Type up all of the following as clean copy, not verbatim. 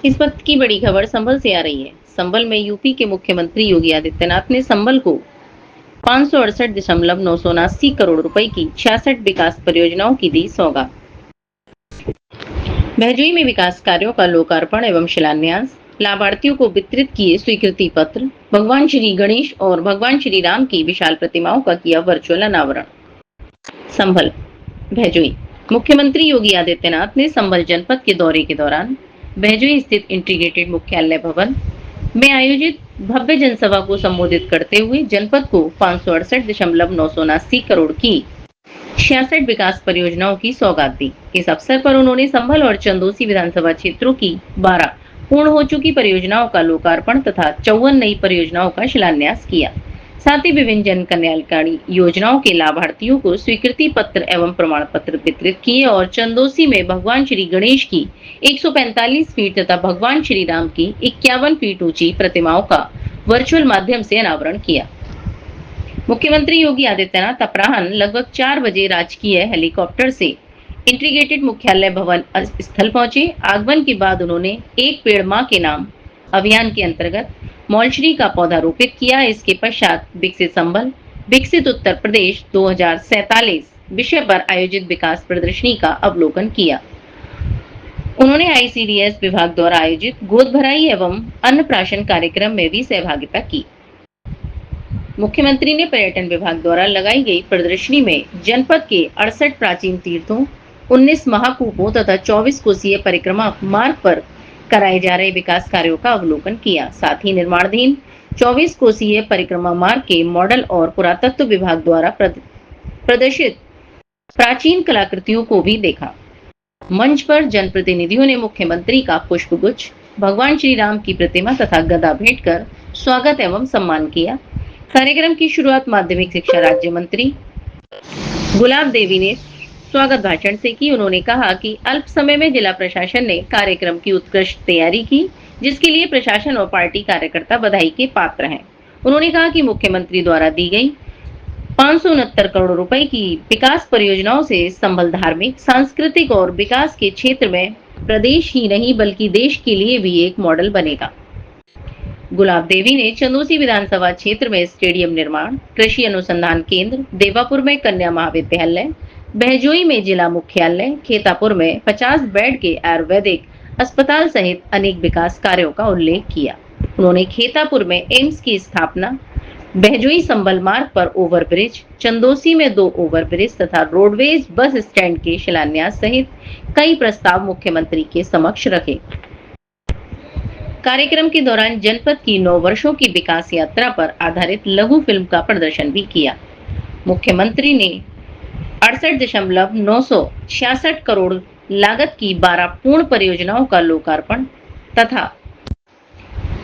इस वक्त की बड़ी खबर संभल से आ रही है। संभल में यूपी के मुख्यमंत्री योगी आदित्यनाथ ने संभल को 568,979 करोड़ रुपए की 66 विकास परियोजनाओं की दी सौगात। भैजुई में विकास कार्यों का लोकार्पण एवं शिलान्यास, लाभार्थियों को वितरित किए स्वीकृति पत्र, भगवान श्री गणेश और भगवान श्री राम की विशाल प्रतिमाओं का किया वर्चुअल अनावरण। संभल भैजुई मुख्यमंत्री योगी आदित्यनाथ ने संभल जनपद के दौरे के दौरान भैजुई स्थित इंटीग्रेटेड मुख्यालय भवन में आयोजित भव्य जनसभा को संबोधित करते हुए जनपद को 568,979 करोड़ की 66 विकास परियोजनाओं की सौगात दी। इस अवसर पर उन्होंने संभल और चंदोसी विधानसभा क्षेत्रों की 12 पूर्ण हो चुकी परियोजनाओं का लोकार्पण तथा 54 नई परियोजनाओं का शिलान्यास किया। साथ ही विभिन्न जन कल्याणकारी योजनाओं के लाभार्थियों को स्वीकृति पत्र एवं प्रमाण पत्र वितरित किए और चंदोसी में भगवान श्री गणेश की 145 फीट तथा भगवान श्री राम की 51 फीट ऊंची प्रतिमाओं का वर्चुअल माध्यम से अनावरण किया। मुख्यमंत्री योगी आदित्यनाथ अपराह्न लगभग 4 बजे राजकीय हेलीकॉप्टर से इंटीग्रेटेड मुख्यालय भवन स्थल पहुंचे। आगमन के बाद उन्होंने एक पेड़ मां के नाम अभियान के अंतर्गत मौलश्री का पौधा रोपित किया। इसके पश्चात विकसित संभल विकसित उत्तर प्रदेश 2047 विषय पर आयोजित विकास प्रदर्शनी का अवलोकन किया। उन्होंने आईसीडीएस विभाग द्वारा आयोजित गोद भराई एवं अन्नप्राशन कार्यक्रम में भी सहभागिता की। मुख्यमंत्री ने पर्यटन विभाग द्वारा लगाई गई प्रदर्शनी में जनपद के 68 प्राचीन तीर्थों, 19 महाकूपों तथा 24 कोसीय परिक्रमा मार्ग पर कराए जा रहे विकास कार्यों का अवलोकन किया। साथ ही निर्माणाधीन 24 कोसीय परिक्रमा मार्ग के मॉडल और पुरातत्व विभाग द्वारा प्रदर्शित प्राचीन कलाकृतियों को भी देखा। मंच पर जनप्रतिनिधियों ने मुख्यमंत्री का पुष्पगुच्छ, भगवान श्री राम की प्रतिमा तथा गदा भेंट कर स्वागत एवं सम्मान किया। कार्यक्रम की शुरुआत माध्यमिक शिक्षा राज्य मंत्री गुलाब देवी ने स्वागत भाषण से की। उन्होंने कहा कि अल्प समय में जिला प्रशासन ने कार्यक्रम की उत्कृष्ट तैयारी की, जिसके लिए प्रशासन और पार्टी कार्यकर्ता बधाई के पात्र हैं। उन्होंने कहा कि मुख्यमंत्री द्वारा दी गई 569 करोड़ रुपए की विकास परियोजनाओं से संभल धार्मिक, सांस्कृतिक और विकास के क्षेत्र में प्रदेश ही नहीं बल्कि देश के लिए भी एक मॉडल बनेगा। गुलाब देवी ने चंदोसी विधानसभा क्षेत्र में स्टेडियम निर्माण, कृषि अनुसंधान केंद्र, देवापुर में कन्या महाविद्यालय, बहजोई में जिला मुख्यालय, खेतापुर में 50 बेड के आयुर्वेदिक अस्पताल सहित अनेक विकास कार्यों का उल्लेख किया। उन्होंने खेतापुर में एम्स की स्थापना, बहजोई संभल मार्ग पर ओवरब्रिज, चंदोसी में 2 ओवरब्रिज तथा रोडवेज बस स्टैंड के शिलान्यास सहित कई प्रस्ताव मुख्यमंत्री के समक्ष रखे। कार्यक्रम के दौरान जनपद की 9 वर्षों की विकास यात्रा पर आधारित लघु फिल्म का प्रदर्शन भी किया। मुख्यमंत्री ने 68,966 करोड़ लागत की 12 पूर्ण परियोजनाओं का लोकार्पण तथा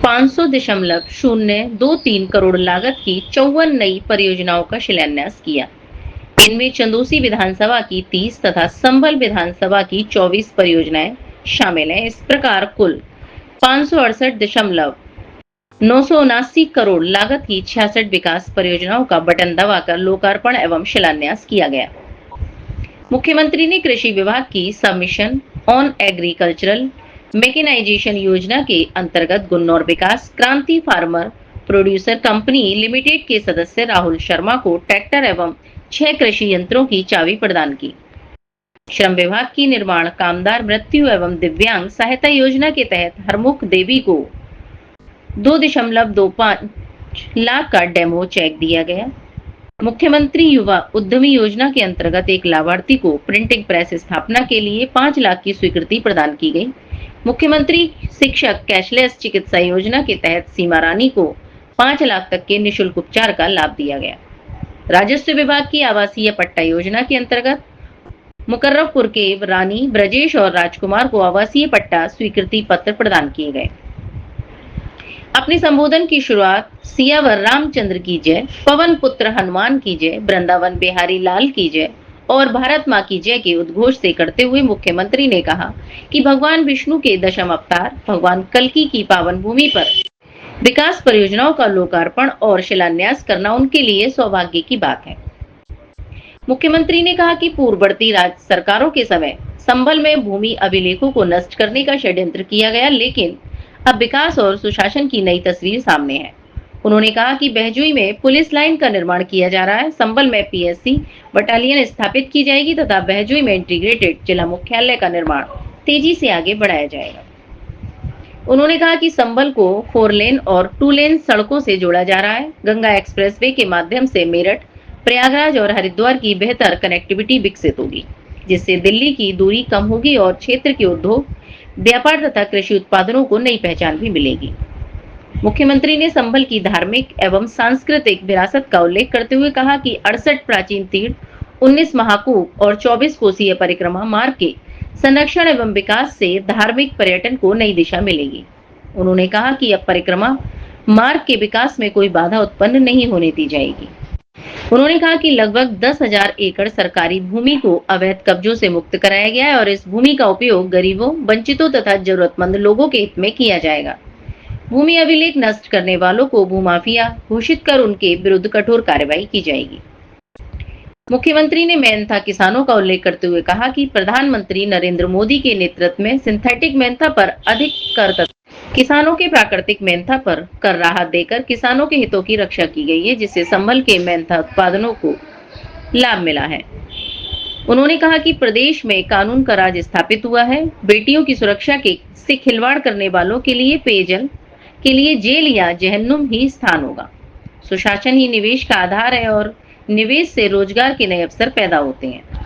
500,023 करोड़ लागत की 54 नई परियोजनाओं का शिलान्यास किया। इनमें चंदोसी विधानसभा की 30 तथा संभल विधानसभा की 24 परियोजनाएं शामिल हैं। इस प्रकार कुल 568,979 करोड़ लागत की 66 विकास परियोजनाओं का बटन दबाकर लोकार्पण एवं शिलान्यास किया गया। मुख्यमंत्री ने कृषि विभाग की सबमिशन ऑन एग्रीकल्चरल मैकेनाइजेशन योजना के अंतर्गत गुन्नौर विकास क्रांति फार्मर प्रोड्यूसर कंपनी लिमिटेड के सदस्य राहुल शर्मा को ट्रैक्टर एवं 6 कृषि यंत्रों की चाबी प्रदान की। श्रम विभाग की निर्माण कामदार मृत्यु एवं दिव्यांग सहायता योजना के तहत हरमुख देवी को 2.25 लाख का डेमो चेक दिया गया। मुख्यमंत्री युवा उद्यमी योजना के अंतर्गत एक लाभार्थी को प्रिंटिंग प्रेस स्थापना के लिए 5 लाख की स्वीकृति प्रदान की गई। मुख्यमंत्री शिक्षक कैशलेस चिकित्सा योजना के तहत सीमा रानी को 5 लाख तक के निःशुल्क उपचार का लाभ दिया गया। राजस्व विभाग की आवासीय पट्टा योजना के अंतर्गत मुकर्रबपुर के रानी ब्रजेश और राजकुमार को आवासीय पट्टा स्वीकृति पत्र प्रदान किए गए। अपने संबोधन की शुरुआत सियावर रामचंद्र की जय, पवन पुत्र हनुमान की जय, वृंदावन बिहारी लाल की जय और भारत माँ की जय के उद्घोष से करते हुए मुख्यमंत्री ने कहा कि भगवान विष्णु के दशम अवतार भगवान कल्कि की पावन भूमि पर विकास परियोजनाओं का लोकार्पण और शिलान्यास करना उनके लिए सौभाग्य की बात है। मुख्यमंत्री ने कहा कि पूर्ववर्ती राज्य सरकारों के समय संभल में भूमि अभिलेखों को नष्ट करने का षड्यंत्र किया गया, लेकिन अब विकास और सुशासन की नई तस्वीर सामने है। उन्होंने कहा कि बहजुई में पुलिस लाइन का निर्माण किया जा रहा है, संभल में पीएससी बटालियन स्थापित की जाएगी तथा बहजुई में इंटीग्रेटेड जिला मुख्यालय का निर्माण तेजी से आगे बढ़ाया जाएगा। उन्होंने कहा कि संभल को 4 लेन और 2 लेन सड़कों से जोड़ा जा रहा है। गंगा एक्सप्रेसवे के माध्यम से मेरठ, प्रयागराज और हरिद्वार की बेहतर कनेक्टिविटी विकसित होगी, जिससे दिल्ली की दूरी कम होगी और क्षेत्र के उद्योग, व्यापार तथा कृषि उत्पादनों को नई पहचान भी मिलेगी। मुख्यमंत्री ने संभल की धार्मिक एवं सांस्कृतिक विरासत का उल्लेख करते हुए कहा कि 68 प्राचीन तीर्थ, 19 महाकूप और 24 कोसीय परिक्रमा मार्ग के संरक्षण एवं विकास से धार्मिक पर्यटन को नई दिशा मिलेगी। उन्होंने कहा कि अब परिक्रमा मार्ग के विकास में कोई बाधा उत्पन्न नहीं होने दी जाएगी। उन्होंने कहा कि लगभग 10,000 एकड़ सरकारी भूमि को अवैध कब्जों से मुक्त कराया गया है और इस भूमि का उपयोग गरीबों, वंचितों तथा जरूरतमंद लोगों के हित में किया जाएगा। भूमि अभिलेख नष्ट करने वालों को भूमाफिया घोषित कर उनके विरुद्ध कठोर कार्रवाई की जाएगी। मुख्यमंत्री ने मेहनता किसानों का उल्लेख करते हुए कहा कि प्रधानमंत्री नरेंद्र मोदी के नेतृत्व में सिंथेटिक मेहनता पर अधिक कर तथा किसानों के प्राकृतिक मेहनता पर कर राहत देकर किसानों के हितों की रक्षा की गई है, जिससे संभल के मेहनता उत्पादनों को लाभ मिला है। उन्होंने कहा कि प्रदेश में कानून का राज स्थापित हुआ है। बेटियों की सुरक्षा से खिलवाड़ करने वालों के लिए पेयजल के लिए जेल या जहन्नुम ही स्थान होगा। सुशासन ही निवेश का आधार है और निवेश से रोजगार के नए अवसर पैदा होते हैं।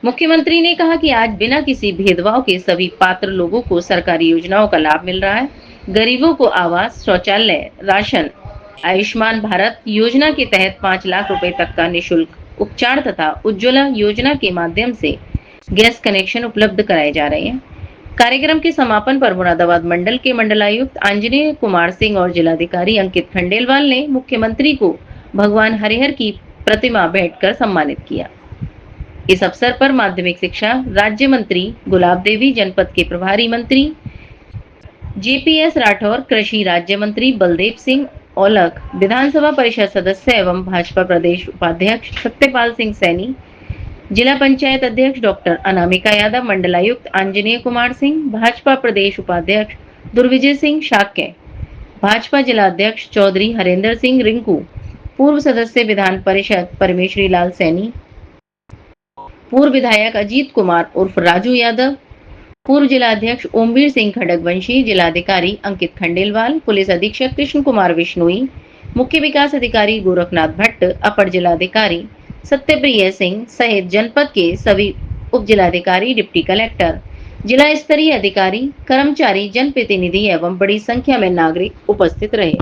मुख्यमंत्री ने कहा कि आज बिना किसी भेदभाव के सभी पात्र लोगों को सरकारी योजनाओं का लाभ मिल रहा है। गरीबों को आवास, शौचालय, राशन, आयुष्मान भारत योजना के तहत 5 लाख रुपए तक का निःशुल्क उपचार तथा उज्ज्वला योजना के माध्यम से गैस कनेक्शन उपलब्ध कराए जा रहे हैं। कार्यक्रम के समापन पर मुरादाबाद मंडल के मंडलायुक्त आंजनेय कुमार सिंह और जिलाधिकारी अंकित खंडेलवाल ने मुख्यमंत्री को भगवान हरिहर की प्रतिमा भेंट कर सम्मानित किया। इस अवसर पर माध्यमिक शिक्षा राज्य मंत्री गुलाब देवी, जनपद के प्रभारी मंत्री जेपीएस राठौर, कृषि राज्य मंत्री बलदेव सिंह औलख, विधानसभा परिषद सदस्य एवं भाजपा प्रदेश उपाध्यक्ष सत्यपाल सिंह सैनी, जिला पंचायत अध्यक्ष डॉक्टर अनामिका यादव, मंडलायुक्त आंजनेय कुमार सिंह, भाजपा प्रदेश उपाध्यक्ष दुर्विजय सिंह शाक्य, भाजपा जिला अध्यक्ष चौधरी हरेंद्र सिंह रिंकू, पूर्व सदस्य विधान परिषद परमेश्वरी लाल सैनी, पूर्व विधायक अजीत कुमार उर्फ राजू यादव, पूर्व जिला अध्यक्ष ओमवीर सिंह खड़गवंशी, जिलाधिकारी अंकित खंडेलवाल, पुलिस अधीक्षक कृष्ण कुमार विश्नोई, मुख्य विकास अधिकारी गोरखनाथ भट्ट, अपर जिलाधिकारी सत्यप्रिय सिंह सहित जनपद के सभी उप जिलाधिकारी, डिप्टी कलेक्टर, जिला स्तरीय अधिकारी, कर्मचारी, जनप्रतिनिधि एवं बड़ी संख्या में नागरिक उपस्थित रहे।